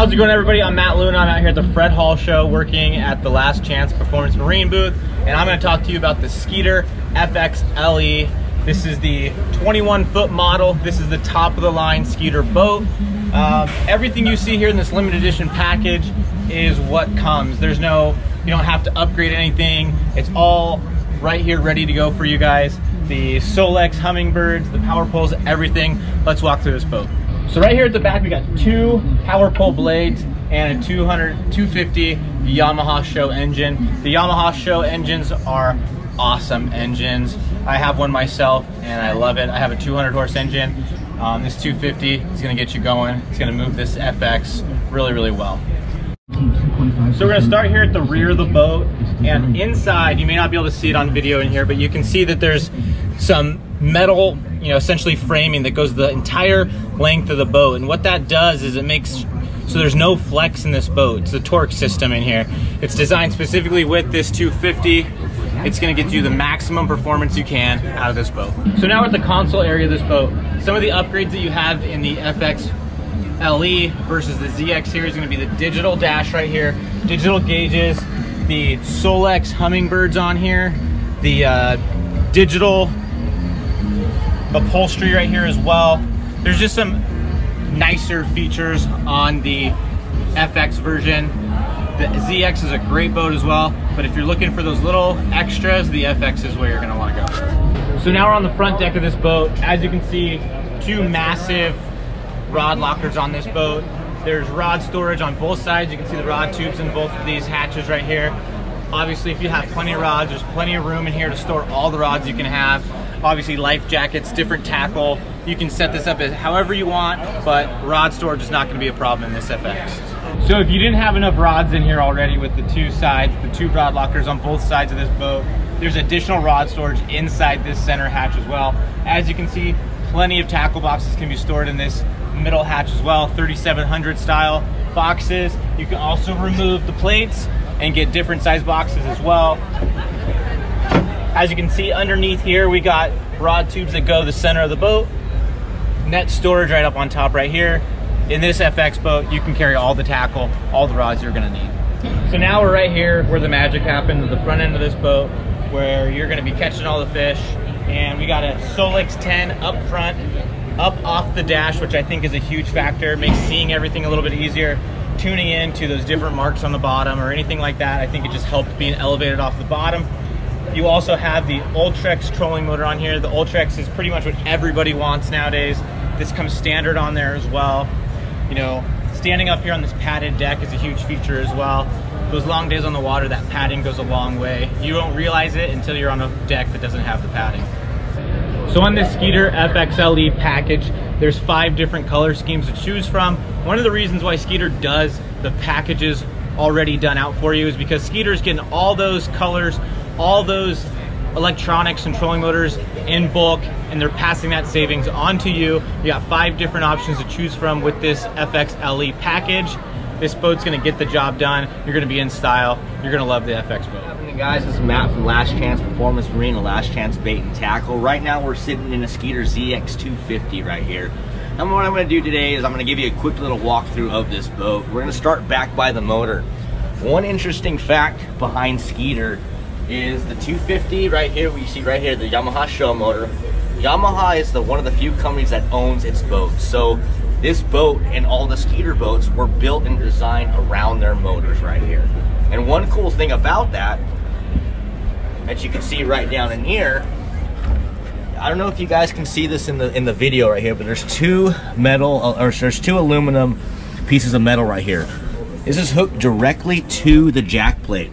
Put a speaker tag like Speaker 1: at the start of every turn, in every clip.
Speaker 1: How's it going, everybody? I'm Matt Luna. I'm out here at the Fred Hall show working at the Last Chance Performance Marine booth, and I'm going to talk to you about the Skeeter FX21LE. This is the 21-foot model. This is the top of the line Skeeter boat. Everything you see here in this limited edition package is what comes. You don't have to upgrade anything. It's all right here ready to go for you guys. The Helix Humminbirds, the power poles, everything. Let's walk through this boat. So right here at the back, we got two power pole blades and a 250 Yamaha show engine. The Yamaha show engines are awesome engines. I have one myself and I love it. I have a 200 horse engine. This 250 is gonna get you going. It's gonna move this FX really, really well. So we're gonna start here at the rear of the boat, and inside, you may not be able to see it on video in here, but you can see that there's some metal, essentially framing that goes the entire length of the boat. And what that does is it makes so there's no flex in this boat. It's a torque system in here. It's designed specifically with this 250. It's gonna get you the maximum performance you can out of this boat. So now we're at the console area of this boat. Some of the upgrades that you have in the FX21LE versus the ZX series is gonna be the digital dash right here, digital gauges, the Helix Humminbirds on here, the digital upholstery right here as well. There's just some nicer features on the FX version. The ZX is a great boat as well, but if you're looking for those little extras, the FX is where you're gonna wanna go. So now we're on the front deck of this boat. As you can see, two massive rod lockers on this boat. There's rod storage on both sides. You can see the rod tubes in both of these hatches right here. Obviously, if you have plenty of rods, there's plenty of room in here to store all the rods you can have. Obviously, life jackets, different tackle. You can set this up as however you want, but rod storage is not gonna be a problem in this FX. So if you didn't have enough rods in here already with the two sides, the two rod lockers on both sides of this boat, there's additional rod storage inside this center hatch as well. As you can see, plenty of tackle boxes can be stored in this middle hatch as well, 3700 style boxes. You can also remove the plates and get different size boxes as well. As you can see underneath here, we got rod tubes that go to the center of the boat. Net storage right up on top right here. In this FX boat, you can carry all the tackle, all the rods you're gonna need. So now we're right here where the magic happens, at the front end of this boat, where you're gonna be catching all the fish. And we got a Helix 10 up front, up off the dash, which I think is a huge factor. Makes seeing everything a little bit easier. Tuning in to those different marks on the bottom or anything like that, I think it just helped being elevated off the bottom. You also have the Ultrex trolling motor on here. The Ultrex is pretty much what everybody wants nowadays. This comes standard on there as well. Standing up here on this padded deck is a huge feature as well. Those long days on the water, that padding goes a long way. You don't realize it until you're on a deck that doesn't have the padding. So on this Skeeter FX21LE package, there's 5 different color schemes to choose from. One of the reasons why Skeeter does the packages already done out for you is because Skeeter's getting all those colors, all those electronics and trolling motors in bulk, and they're passing that savings on to you. You got 5 different options to choose from with this FX21LE package. This boat's gonna get the job done. You're gonna be in style. You're gonna love the FX boat.
Speaker 2: Hey guys, this is Matt from Last Chance Performance Marine and Last Chance Bait and Tackle. Right now we're sitting in a Skeeter ZX250 right here. And what I'm gonna do today is I'm gonna give you a quick little walkthrough of this boat. We're gonna start back by the motor. One interesting fact behind Skeeter is the 250 right here, we see right here, the Yamaha show motor. Yamaha is one of the few companies that owns its boats. So this boat and all the Skeeter boats were built and designed around their motors right here. And one cool thing about that you can see right down in here, I don't know if you guys can see this in the video right here, but there's two aluminum pieces of metal right here. This is hooked directly to the jack plate.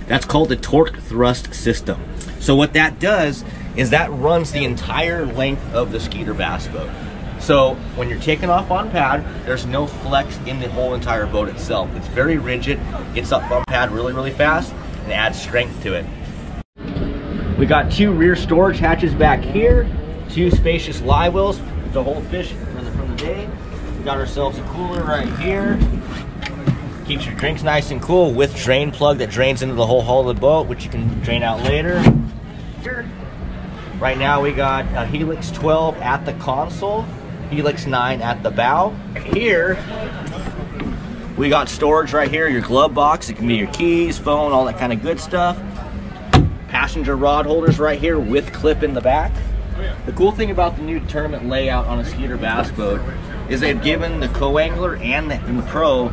Speaker 2: That's called the torque thrust system. So what that does is that runs the entire length of the Skeeter Bass Boat. So when you're taking off on pad, there's no flex in the whole entire boat itself. It's very rigid, gets up on pad really, really fast, and adds strength to it. We got 2 rear storage hatches back here, 2 spacious live wells to hold fish from the day. We got ourselves a cooler right here. Keeps your drinks nice and cool with drain plug that drains into the whole hull of the boat, which you can drain out later. Right now we got a Helix 12 at the console, Helix 9 at the bow. Here We got storage right here, your glove box. It can be your keys, phone, all that kind of good stuff. Passenger rod holders right here with clip in the back. The cool thing about the new tournament layout on a Skeeter Bass Boat is they've given the co-angler and the pro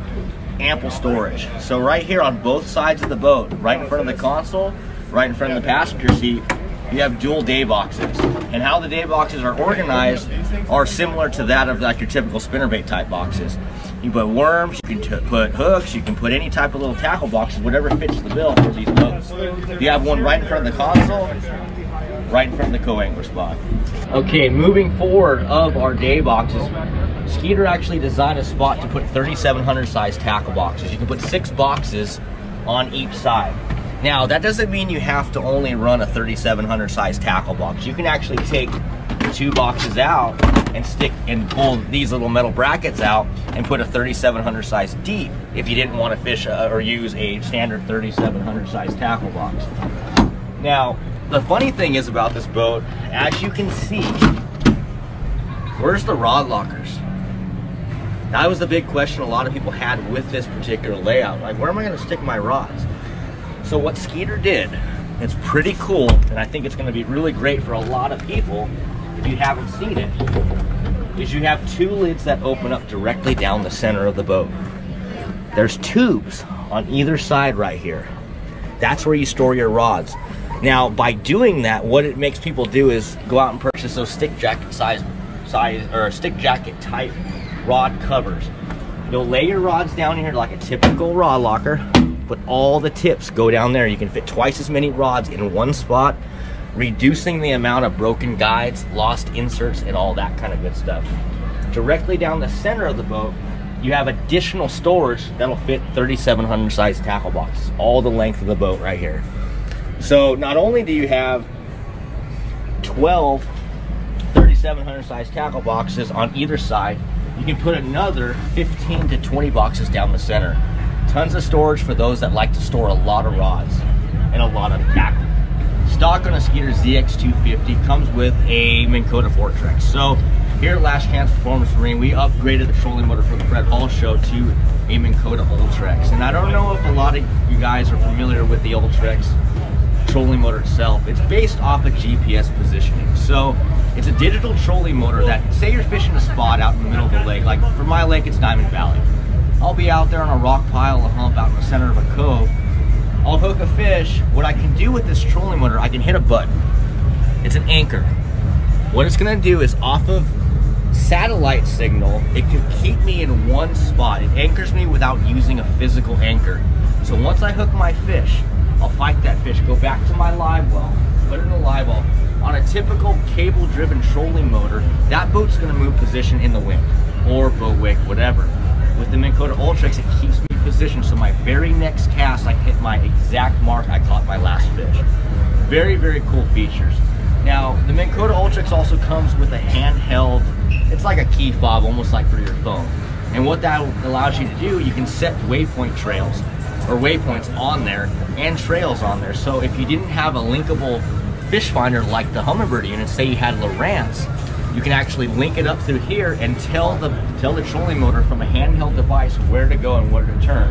Speaker 2: ample storage. So right here on both sides of the boat, right in front of the console, right in front of the passenger seat, you have dual day boxes. And how the day boxes are organized are similar to that of like your typical spinnerbait type boxes. You put worms, you can put hooks, you can put any type of little tackle boxes, whatever fits the bill for these boats. You have one right in front of the console, right in front of the co-angler spot. Okay, moving forward of our day boxes, Skeeter actually designed a spot to put 3700 size tackle boxes. You can put 6 boxes on each side. Now, that doesn't mean you have to only run a 3700 size tackle box. You can actually take 2 boxes out and stick and pull these little metal brackets out and put a 3700 size deep if you didn't want to fish or use a standard 3700 size tackle box. Now, the funny thing is about this boat, as you can see, where's the rod lockers? That was the big question a lot of people had with this particular layout. Like, where am I going to stick my rods? So what Skeeter did, it's pretty cool, and I think it's going to be really great for a lot of people if you haven't seen it, is you have 2 lids that open up directly down the center of the boat. There's tubes on either side right here. That's where you store your rods. Now, by doing that, what it makes people do is go out and purchase those stick jacket size or stick jacket type rod covers. You'll lay your rods down here like a typical rod locker, but all the tips go down there. You can fit twice as many rods in one spot, reducing the amount of broken guides, lost inserts, and all that kind of good stuff. Directly down the center of the boat, you have additional storage that'll fit 3700 size tackle boxes, all the length of the boat right here. So not only do you have 12 3700 size tackle boxes on either side, you can put another 15 to 20 boxes down the center. Tons of storage for those that like to store a lot of rods and a lot of tackle. Stock on a Skeeter ZX250 comes with a Minn Kota Fortrex. So here at Last Chance Performance Marine, we upgraded the trolling motor for the Fred Hall show to a Minn Kota Ultrex. And I don't know if a lot of you guys are familiar with the Ultrex trolling motor itself. It's based off of GPS positioning. So it's a digital trolling motor that, say you're fishing a spot out in the middle of the lake, like for my lake it's Diamond Valley. I'll be out there on a rock pile, a hump out in the center of a cove. I'll hook a fish. What I can do with this trolling motor, I can hit a button. It's an anchor. What it's gonna do is off of satellite signal, it can keep me in one spot. It anchors me without using a physical anchor. So once I hook my fish, I'll fight that fish, go back to my live well, put it in the live well. On a typical cable-driven trolling motor, that boat's gonna move position in the wind, or boat wick, whatever. With the Minn Kota Ultrex, it keeps me positioned, so my very next cast, I hit my exact mark I caught my last fish. Very, very cool features. Now, the Minn Kota Ultrex also comes with a handheld, it's like a key fob, almost like for your phone. And what that allows you to do, you can set waypoint trails, or waypoints on there, and trails on there. So if you didn't have a linkable fish finder like the Humminbird unit, say you had Lowrance, you can actually link it up through here and tell the trolling motor from a handheld device where to go and where to turn.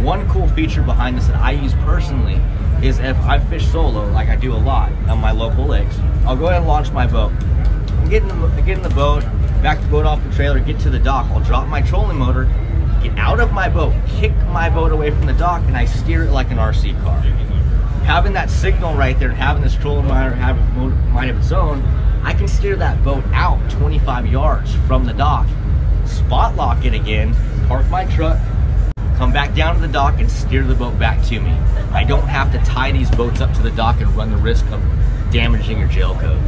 Speaker 2: One cool feature behind this that I use personally is if I fish solo, like I do a lot on my local lakes, I'll go ahead and launch my boat. Get in the boat, back the boat off the trailer, get to the dock. I'll drop my trolling motor, get out of my boat, kick my boat away from the dock, and I steer it like an RC car. Having that signal right there and having this trolling motor have a mind of its own, I can steer that boat out 25 yards from the dock, spot lock it again, park my truck, come back down to the dock and steer the boat back to me. I don't have to tie these boats up to the dock and run the risk of damaging your jail code.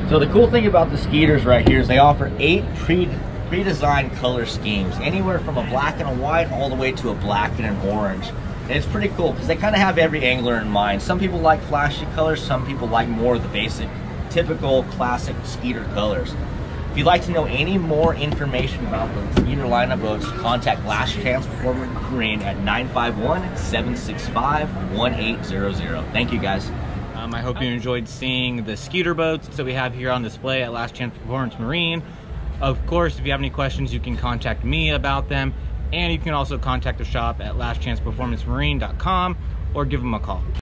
Speaker 2: So the cool thing about the Skeeters right here is they offer 8 pre-designed color schemes, anywhere from a black and a white all the way to a black and an orange. And it's pretty cool because they kind of have every angler in mind. Some people like flashy colors, some people like more of the basic, typical, classic Skeeter colors. If you'd like to know any more information about the Skeeter line of boats, contact Last Chance Performance Marine at 951-765-1800. Thank you, guys.
Speaker 1: I hope you enjoyed seeing the Skeeter boats that we have here on display at Last Chance Performance Marine. Of course, if you have any questions, you can contact me about them. And you can also contact the shop at lastchanceperformancemarine.com or give them a call.